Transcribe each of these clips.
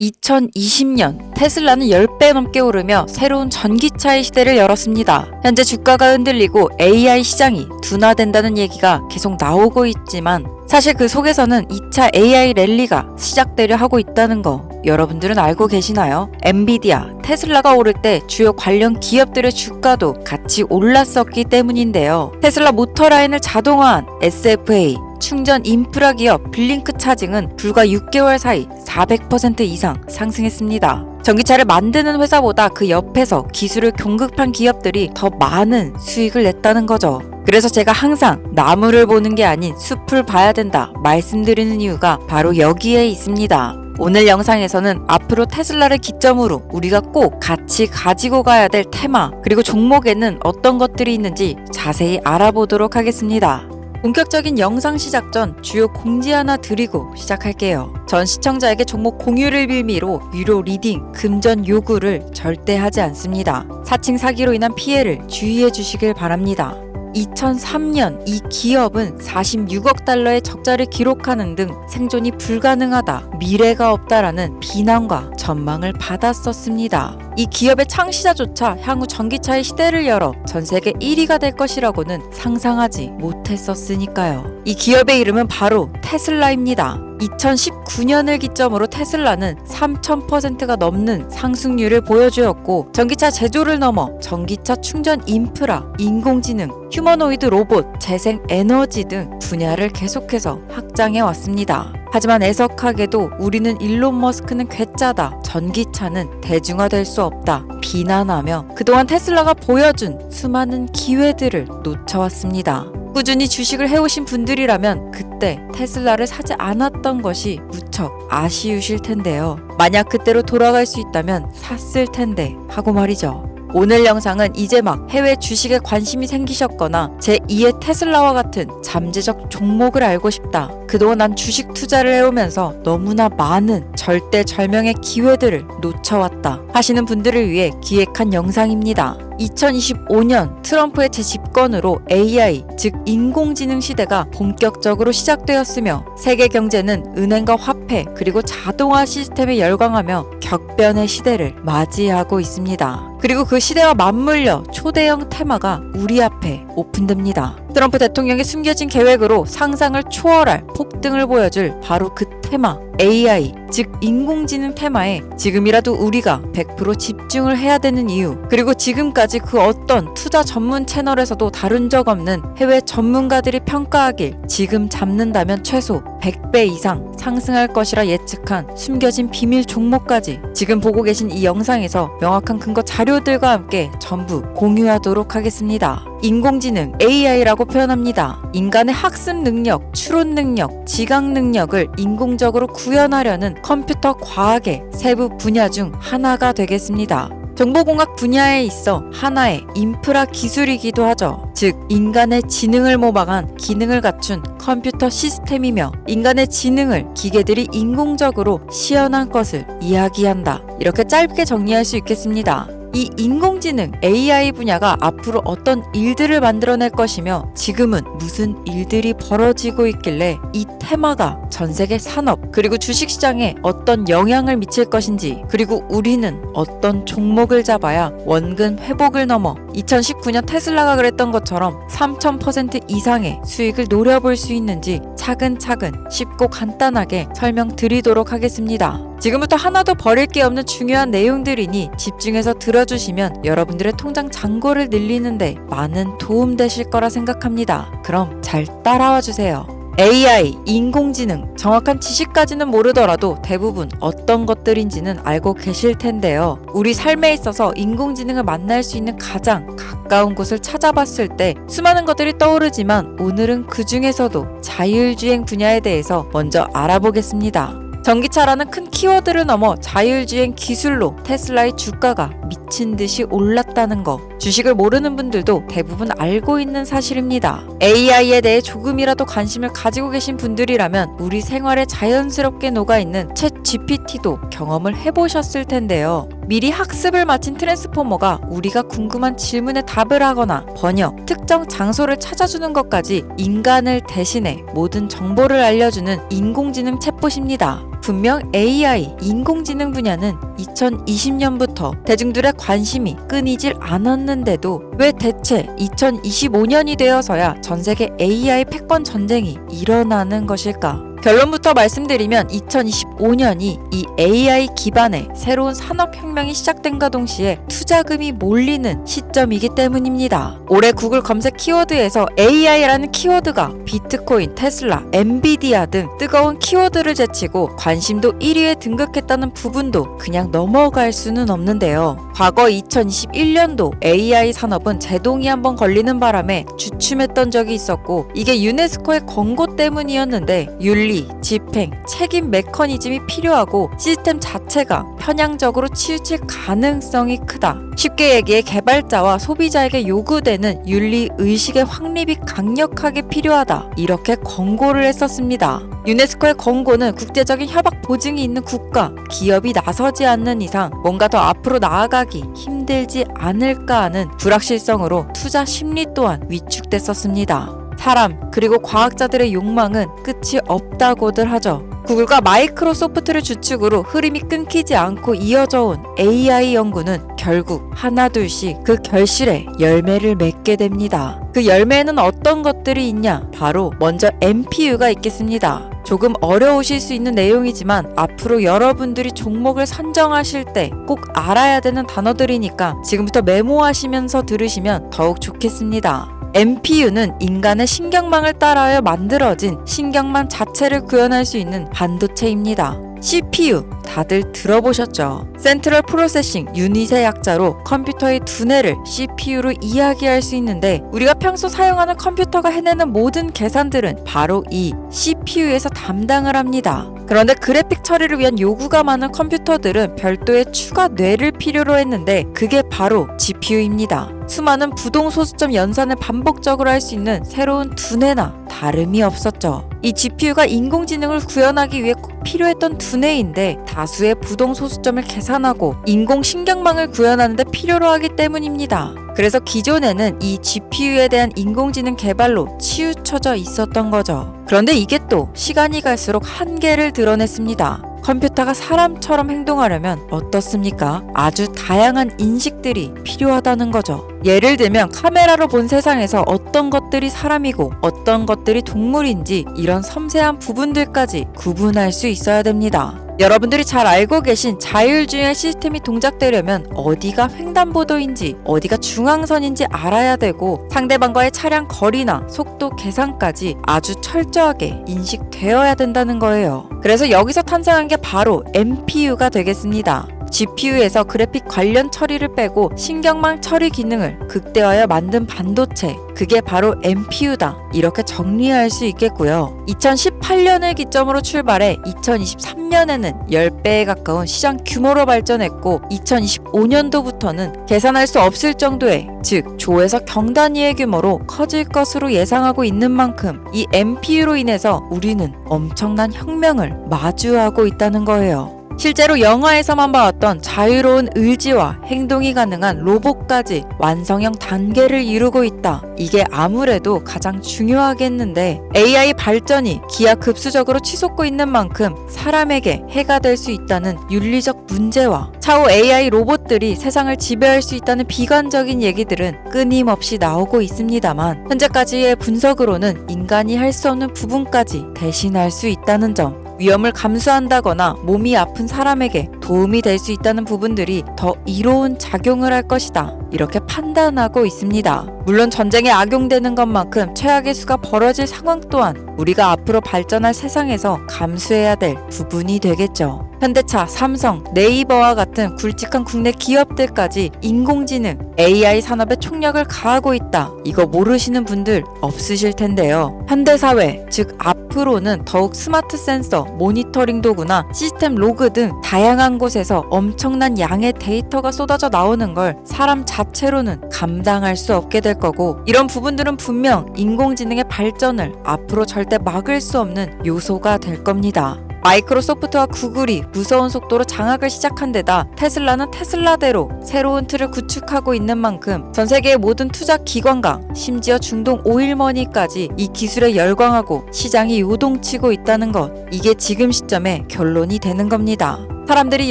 2020년 테슬라는 10배 넘게 오르며 새로운 전기차의 시대를 열었습니다. 현재 주가가 흔들리고 AI 시장이 둔화된다는 얘기가 계속 나오고 있지만 사실 그 속에서는 2차 AI 랠리가 시작되려 하고 있다는 거 여러분들은 알고 계시나요? 엔비디아, 테슬라가 오를 때 주요 관련 기업들의 주가도 같이 올랐었기 때문인데요. 테슬라 모터라인을 자동화한 SFA, 충전 인프라 기업 블링크 차징은 불과 6개월 사이 400% 이상 상승했습니다. 전기차를 만드는 회사보다 그 옆에서 기술을 공급한 기업들이 더 많은 수익을 냈다는 거죠. 그래서 제가 항상 나무를 보는 게 아닌 숲을 봐야 된다 말씀드리는 이유가 바로 여기에 있습니다. 오늘 영상에서는 앞으로 테슬라를 기점으로 우리가 꼭 같이 가지고 가야 될 테마 그리고 종목에는 어떤 것들이 있는지 자세히 알아보도록 하겠습니다. 본격적인 영상 시작 전 주요 공지 하나 드리고 시작할게요. 전 시청자에게 종목 공유를 빌미로 유료 리딩, 금전 요구를 절대 하지 않습니다. 사칭 사기로 인한 피해를 주의해 주시길 바랍니다. 2003년 이 기업은 46억 달러의 적자를 기록하는 등 생존이 불가능하다, 미래가 없다라는 비난과 전망을 받았었습니다. 이 기업의 창시자조차 향후 전기차의 시대를 열어 전 세계 1위가 될 것이라고는 상상하지 못했었으니까요. 이 기업의 이름은 바로 테슬라입니다. 2019년을 기점으로 테슬라는 3000%가 넘는 상승률을 보여주었고 전기차 제조를 넘어 전기차 충전 인프라, 인공지능, 휴머노이드 로봇, 재생 에너지 등 분야를 계속해서 확장해 왔습니다. 하지만 애석하게도 우리는 일론 머스크는 괴짜다, 전기차는 대중화될 수 없다 비난하며 그동안 테슬라가 보여준 수많은 기회들을 놓쳐왔습니다. 꾸준히 주식을 해오신 분들이라면 그때 테슬라를 사지 않았던 것이 무척 아쉬우실 텐데요. 만약 그때로 돌아갈 수 있다면 샀을 텐데 하고 말이죠. 오늘 영상은 이제 막 해외 주식에 관심이 생기셨거나 제2의 테슬라와 같은 잠재적 종목을 알고 싶다. 그동안 난 주식 투자를 해오면서 너무나 많은 절대절명의 기회들을 놓쳐왔다 하시는 분들을 위해 기획한 영상입니다. 2025년 트럼프의 재집권으로 AI, 즉 인공지능 시대가 본격적으로 시작되었으며 세계 경제는 은행과 화폐 그리고 자동화 시스템에 열광하며 격변의 시대를 맞이하고 있습니다. 그리고 그 시대와 맞물려 초대형 테마가 우리 앞에 오픈됩니다. 트럼프 대통령의 숨겨진 계획으로 상상을 초월할 폭등을 보여줄 바로 그 테마 AI, 즉 인공지능 테마에 지금이라도 우리가 100% 집중을 해야 되는 이유, 그리고 지금까지 그 어떤 투자 전문 채널에서도 다룬 적 없는 해외 전문가들이 평가하길 지금 잡는다면 최소 100배 이상 상승할 것이라 예측한 숨겨진 비밀 종목까지 지금 보고 계신 이 영상에서 명확한 근거 자료들과 함께 전부 공유하도록 하겠습니다. 인공지능 AI라고 표현합니다. 인간의 학습 능력, 추론 능력, 지각 능력을 인공적으로 구현하려는 컴퓨터 과학의 세부 분야 중 하나가 되겠습니다. 정보공학 분야에 있어 하나의 인프라 기술이기도 하죠. 즉 인간의 지능을 모방한 기능을 갖춘 컴퓨터 시스템이며 인간의 지능을 기계들이 인공적으로 시연한 것을 이야기한다. 이렇게 짧게 정리할 수 있겠습니다. 이 인공지능 AI 분야가 앞으로 어떤 일들을 만들어낼 것이며 지금은 무슨 일들이 벌어지고 있길래 이 테마가 전 세계 산업 그리고 주식시장에 어떤 영향을 미칠 것인지, 그리고 우리는 어떤 종목을 잡아야 원금 회복을 넘어 2019년 테슬라가 그랬던 것처럼 3000% 이상의 수익을 노려볼 수 있는지 차근차근 쉽고 간단하게 설명드리도록 하겠습니다. 지금부터 하나도 버릴 게 없는 중요한 내용들이니 집중해서 들어주시면 여러분들의 통장 잔고를 늘리는데 많은 도움 되실 거라 생각합니다. 그럼 잘 따라와 주세요. AI, 인공지능, 정확한 지식까지는 모르더라도 대부분 어떤 것들인지는 알고 계실 텐데요. 우리 삶에 있어서 인공지능을 만날 수 있는 가장 가까운 곳을 찾아봤을 때 수많은 것들이 떠오르지만 오늘은 그 중에서도 자율주행 분야에 대해서 먼저 알아보겠습니다. 전기차라는 큰 키워드를 넘어 자율주행 기술로 테슬라의 주가가 미친 듯이 올랐다는 거, 주식을 모르는 분들도 대부분 알고 있는 사실입니다. AI에 대해 조금이라도 관심을 가지고 계신 분들이라면 우리 생활에 자연스럽게 녹아있는 챗 GPT도 경험을 해보셨을 텐데요. 미리 학습을 마친 트랜스포머가 우리가 궁금한 질문에 답을 하거나 번역, 특정 장소를 찾아주는 것까지 인간을 대신해 모든 정보를 알려주는 인공지능 챗봇입니다. 분명 AI, 인공지능 분야는 2020년부터 대중들의 관심이 끊이질 않았는데도 왜 대체 2025년이 되어서야 전 세계 AI 패권 전쟁이 일어나는 것일까? 결론부터 말씀드리면 2025년이 이 AI 기반의 새로운 산업혁명이 시작된과 동시에 투자금이 몰리는 시점이기 때문입니다. 올해 구글 검색 키워드에서 AI라는 키워드가 비트코인, 테슬라, 엔비디아 등 뜨거운 키워드를 제치고 관심도 1위에 등극했다는 부분도 그냥 넘어갈 수는 없는데요. 과거 2021년도 AI 산업은 제동이 한번 걸리는 바람에 주춤했던 적이 있었고 이게 유네스코의 권고 때문이었는데 윤리, 집행, 책임 메커니즘이 필요하고 시스템 자체가 편향적으로 치우칠 가능성이 크다. 쉽게 얘기해 개발자와 소비자에게 요구되는 윤리 의식의 확립이 강력하게 필요하다. 이렇게 권고를 했었습니다. 유네스코의 권고는 국제적인 협약 보증이 있는 국가, 기업이 나서지 않는 이상 뭔가 더 앞으로 나아가기 힘들지 않을까 하는 불확실성으로 투자 심리 또한 위축됐었습니다. 사람 그리고 과학자들의 욕망은 끝이 없다고들 하죠. 구글과 마이크로소프트를 주축으로 흐름이 끊기지 않고 이어져 온 AI 연구는 결국 하나둘씩 그 결실에 열매를 맺게 됩니다. 그 열매에는 어떤 것들이 있냐? 바로 먼저 NPU가 있겠습니다. 조금 어려우실 수 있는 내용이지만 앞으로 여러분들이 종목을 선정하실 때 꼭 알아야 되는 단어들이니까 지금부터 메모하시면서 들으시면 더욱 좋겠습니다. NPU는 인간의 신경망을 따라하여 만들어진 신경망 자체를 구현할 수 있는 반도체입니다. CPU 다들 들어보셨죠? 센트럴 프로세싱 유닛의 약자로 컴퓨터의 두뇌를 CPU로 이야기할 수 있는데 우리가 평소 사용하는 컴퓨터가 해내는 모든 계산들은 바로 이 CPU에서 담당을 합니다. 그런데 그래픽 처리를 위한 요구가 많은 컴퓨터들은 별도의 추가 뇌를 필요로 했는데 그게 바로 GPU입니다. 수많은 부동 소수점 연산을 반복적으로 할 수 있는 새로운 두뇌나 다름이 없었죠. 이 GPU가 인공지능을 구현하기 위해 꼭 필요했던 두뇌인데 다수의 부동 소수점을 계산하고 인공신경망을 구현하는 데 필요로 하기 때문입니다. 그래서 기존에는 이 GPU에 대한 인공지능 개발로 치우쳐져 있었던 거죠. 그런데 이게 또 시간이 갈수록 한계를 드러냈습니다. 컴퓨터가 사람처럼 행동하려면 어떻습니까? 아주 다양한 인식들이 필요하다는 거죠. 예를 들면 카메라로 본 세상에서 어떤 것들이 사람이고 어떤 것들이 동물인지 이런 섬세한 부분들까지 구분할 수 있어야 됩니다. 여러분들이 잘 알고 계신 자율주행 시스템이 동작되려면 어디가 횡단보도인지 어디가 중앙선인지 알아야 되고 상대방과의 차량 거리나 속도 계산까지 아주 철저하게 인식되어야 된다는 거예요. 그래서 여기서 탄생한 게 바로 NPU가 되겠습니다. GPU에서 그래픽 관련 처리를 빼고 신경망 처리 기능을 극대화하여 만든 반도체, 그게 바로 NPU다. 이렇게 정리할 수 있겠고요. 2018년을 기점으로 출발해 2023년에는 10배에 가까운 시장 규모로 발전했고 2025년도부터는 계산할 수 없을 정도의, 즉 조에서 경단위의 규모로 커질 것으로 예상하고 있는 만큼 이 NPU로 인해서 우리는 엄청난 혁명을 마주하고 있다는 거예요. 실제로 영화에서만 봐왔던 자유로운 의지와 행동이 가능한 로봇까지 완성형 단계를 이루고 있다. 이게 아무래도 가장 중요하겠는데 AI 발전이 기하급수적으로 치솟고 있는 만큼 사람에게 해가 될 수 있다는 윤리적 문제와 차후 AI 로봇들이 세상을 지배할 수 있다는 비관적인 얘기들은 끊임없이 나오고 있습니다만 현재까지의 분석으로는 인간이 할 수 없는 부분까지 대신할 수 있다는 점, 위험을 감수한다거나 몸이 아픈 사람에게 도움이 될 수 있다는 부분들이 더 이로운 작용을 할 것이다. 이렇게 판단하고 있습니다. 물론 전쟁에 악용되는 것만큼 최악의 수가 벌어질 상황 또한 우리가 앞으로 발전할 세상에서 감수해야 될 부분이 되겠죠. 현대차, 삼성, 네이버와 같은 굵직한 국내 기업들까지 인공지능, AI 산업에 총력을 가하고 있다. 이거 모르시는 분들 없으실 텐데요. 현대사회, 즉 앞으로는 더욱 스마트 센서, 모니터링 도구나 시스템 로그 등 다양한 곳에서 엄청난 양의 데이터가 쏟아져 나오는 걸 사람 자체로는 감당할 수 없게 될 거고, 이런 부분들은 분명 인공지능의 발전을 앞으로 절대 막을 수 없는 요소가 될 겁니다. 마이크로소프트와 구글이 무서운 속도로 장악을 시작한 데다 테슬라는 테슬라대로 새로운 틀을 구축하고 있는 만큼 전 세계의 모든 투자 기관과 심지어 중동 오일머니까지 이 기술에 열광하고 시장이 요동치고 있다는 것. 이게 지금 시점에 결론이 되는 겁니다. 사람들이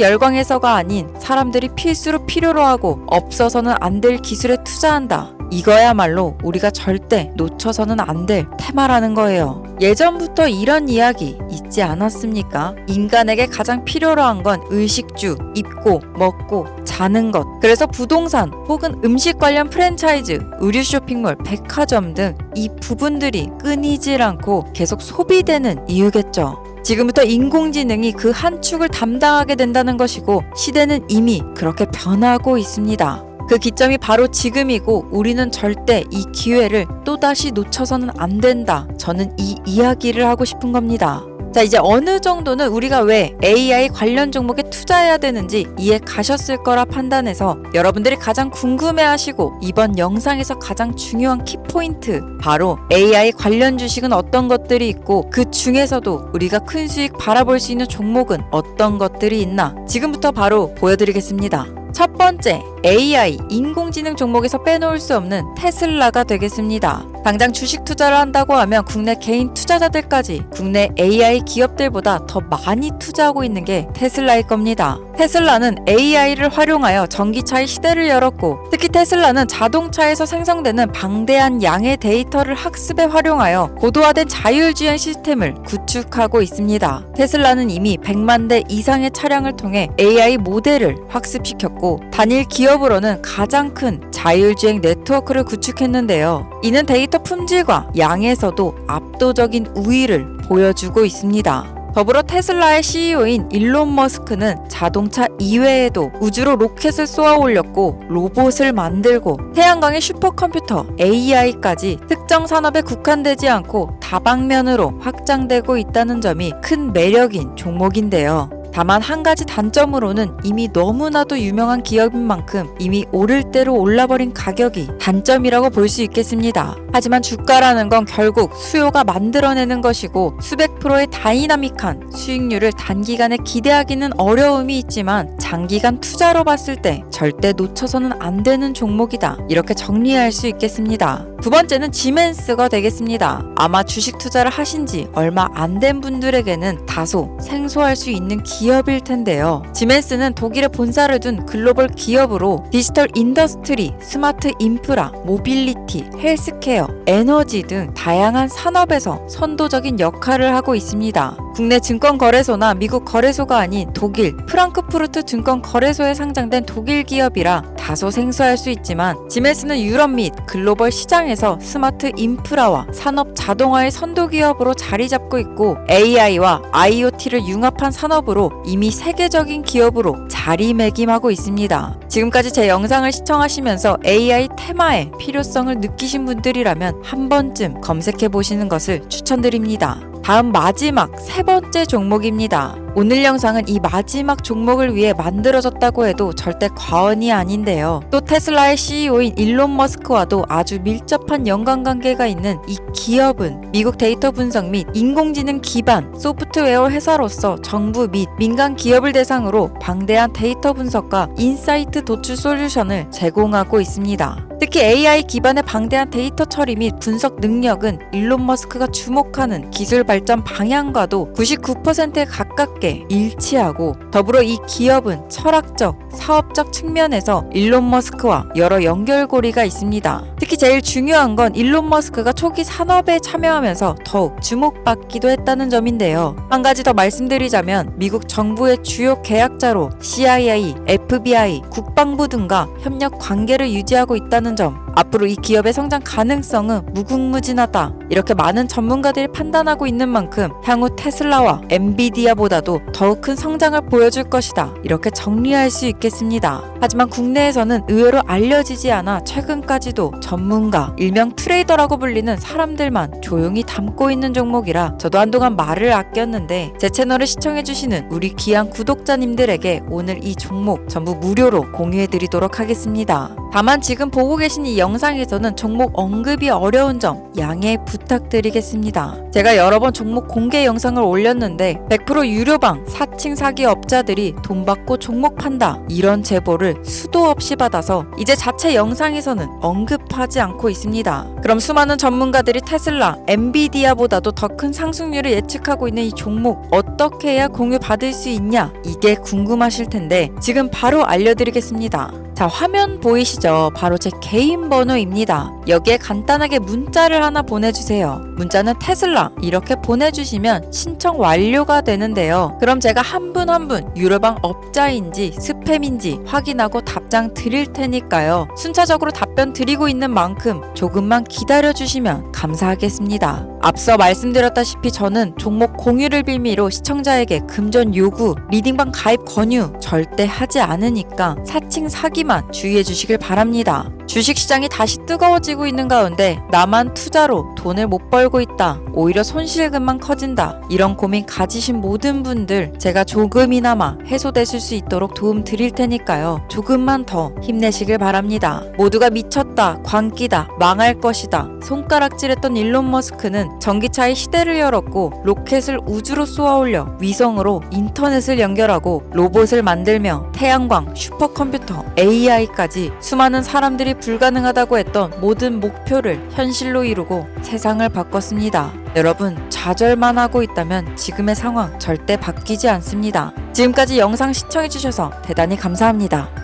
열광해서가 아닌 사람들이 필수로 필요로 하고 없어서는 안 될 기술에 투자한다. 이거야말로 우리가 절대 놓쳐서는 안 될 테마라는 거예요. 예전부터 이런 이야기 있지 않았습니까? 인간에게 가장 필요로 한 건 의식주, 입고, 먹고, 자는 것. 그래서 부동산 혹은 음식 관련 프랜차이즈, 의류 쇼핑몰, 백화점 등 이 부분들이 끊이질 않고 계속 소비되는 이유겠죠. 지금부터 인공지능이 그 한 축을 담당하게 된다는 것이고 시대는 이미 그렇게 변하고 있습니다. 그 기점이 바로 지금이고 우리는 절대 이 기회를 또다시 놓쳐서는 안 된다. 저는 이 이야기를 하고 싶은 겁니다. 자, 이제 어느 정도는 우리가 왜 AI 관련 종목에 투자해야 되는지 이해 가셨을 거라 판단해서 여러분들이 가장 궁금해하시고 이번 영상에서 가장 중요한 키포인트, 바로 AI 관련 주식은 어떤 것들이 있고 그 중에서도 우리가 큰 수익 바라볼 수 있는 종목은 어떤 것들이 있나 지금부터 바로 보여드리겠습니다. 첫 번째, AI, 인공지능 종목에서 빼놓을 수 없는 테슬라가 되겠습니다. 당장 주식 투자를 한다고 하면 국내 개인 투자자들까지 국내 AI 기업들보다 더 많이 투자하고 있는 게 테슬라일 겁니다. 테슬라는 AI를 활용하여 전기차의 시대를 열었고 특히 테슬라는 자동차에서 생성되는 방대한 양의 데이터를 학습에 활용하여 고도화된 자율주행 시스템을 구축하고 있습니다. 테슬라는 이미 100만 대 이상의 차량을 통해 AI 모델을 학습시켰고 단일 기업으로는 가장 큰 자율주행 네트워크를 구축했는데요. 이는 데이터 품질과 양에서도 압도적인 우위를 보여주고 있습니다. 더불어 테슬라의 CEO인 일론 머스크는 자동차 이외에도 우주로 로켓을 쏘아 올렸고 로봇을 만들고 태양광의 슈퍼컴퓨터 AI까지 특정 산업에 국한되지 않고 다방면으로 확장되고 있다는 점이 큰 매력인 종목인데요. 다만 한 가지 단점으로는 이미 너무나도 유명한 기업인 만큼 이미 오를 대로 올라버린 가격이 단점이라고 볼 수 있겠습니다. 하지만 주가라는 건 결국 수요가 만들어내는 것이고 수백 프로의 다이나믹한 수익률을 단기간에 기대하기는 어려움이 있지만 장기간 투자로 봤을 때 절대 놓쳐서는 안 되는 종목이다. 이렇게 정리할 수 있겠습니다. 두 번째는 지멘스가 되겠습니다. 아마 주식 투자를 하신 지 얼마 안 된 분들에게는 다소 생소할 수 있는 기업일 텐데요. 지멘스는 독일에 본사를 둔 글로벌 기업으로 디지털 인더스트리, 스마트 인프라, 모빌리티, 헬스케어, 에너지 등 다양한 산업에서 선도적인 역할을 하고 있습니다. 국내 증권거래소나 미국 거래소가 아닌 독일 프랑크푸르트 증권거래소에 상장된 독일 기업이라 다소 생소할 수 있지만 지멘스는 유럽 및 글로벌 시장에서 스마트 인프라와 산업 자동화의 선도 기업으로 자리 잡고 있고 AI와 IoT를 융합한 산업으로 이미 세계적인 기업으로 자리매김하고 있습니다. 지금까지 제 영상을 시청하시면서 AI 테마의 필요성을 느끼신 분들이라면 한 번쯤 검색해 보시는 것을 추천드립니다. 다음 마지막 세 번째 종목입니다. 오늘 영상은 이 마지막 종목을 위해 만들어졌다고 해도 절대 과언이 아닌데요. 또 테슬라의 CEO인 일론 머스크와도 아주 밀접한 연관관계가 있는 이 기업은 미국 데이터 분석 및 인공지능 기반 소프트웨어 회사로서 정부 및 민간 기업을 대상으로 방대한 데이터 분석과 인사이트 도출 솔루션을 제공하고 있습니다. 특히 AI 기반의 방대한 데이터 처리 및 분석 능력은 일론 머스크가 주목하는 기술 발전 방향과도 99%에 가깝게 일치하고 더불어 이 기업은 철학적, 사업적 측면에서 일론 머스크와 여러 연결고리가 있습니다. 특히 제일 중요한 건 일론 머스크가 초기 산업에 참여하면서 더욱 주목받기도 했다는 점인데요. 한 가지 더 말씀드리자면 미국 정부의 주요 계약자로 CIA, FBI, 국방부 등과 협력 관계를 유지하고 있다는 점, 앞으로 이 기업의 성장 가능성은 무궁무진하다. 이렇게 많은 전문가들이 판단하고 있는 만큼 향후 테슬라와 엔비디아보다도 더욱 큰 성장을 보여줄 것이다. 이렇게 정리할 수 있겠습니다. 하지만 국내에서는 의외로 알려지지 않아 최근까지도 전문가, 일명 트레이더라고 불리는 사람들만 조용히 담고 있는 종목이라 저도 한동안 말을 아꼈는데 제 채널을 시청해주시는 우리 귀한 구독자님들에게 오늘 이 종목 전부 무료로 공유해드리도록 하겠습니다. 다만 지금 보고 계신 이 영상에서는 종목 언급이 어려운 점 양해 부탁드리겠습니다. 제가 여러 번 종목 공개 영상을 올렸는데 100% 유료방 사칭 사기 업자들이 돈 받고 종목 판다 이런 제보를 수도 없이 받아서 이제 자체 영상에서는 언급하지 않고 있습니다. 그럼 수많은 전문가들이 테슬라, 엔비디아보다도 더 큰 상승률을 예측하고 있는 이 종목 어떻게 해야 공유 받을 수 있냐? 이게 궁금하실 텐데 지금 바로 알려드리겠습니다. 자, 화면 보이시죠? 바로 제 개인 번호입니다. 여기에 간단하게 문자를 하나 보내주세요. 문자는 테슬라 이렇게 보내주시면 신청 완료가 되는데요. 그럼 제가 한 분 한 분 유료방 업자인지 스팸인지 확인하고 답장 드릴 테니까요. 순차적으로 답변 드리고 있는 만큼 조금만 기다려주시면 감사하겠습니다. 앞서 말씀드렸다시피 저는 종목 공유를 빌미로 시청자에게 금전 요구, 리딩방 가입 권유 절대 하지 않으니까 사칭 사기만 주의해 주시길 바랍니다. 주식시장이 다시 뜨거워지고 있는 가운데 나만 투자로 돈을 못 벌고 있다. 오히려 손실금만 커진다. 이런 고민 가지신 모든 분들 제가 조금이나마 해소되실 수 있도록 도움 드릴 테니까요. 조금만 더 힘내시길 바랍니다. 모두가 미쳤다, 광기다, 망할 것이다. 손가락질했던 일론 머스크는 전기차의 시대를 열었고 로켓을 우주로 쏘아올려 위성으로 인터넷을 연결하고 로봇을 만들며 태양광, 슈퍼컴퓨터, AI까지 수많은 사람들이 불가능하다고 했던 모든 목표를 현실로 이루고 세상을 바꿨습니다. 여러분, 좌절만 하고 있다면 지금의 상황 절대 바뀌지 않습니다. 지금까지 영상 시청해주셔서 대단히 감사합니다.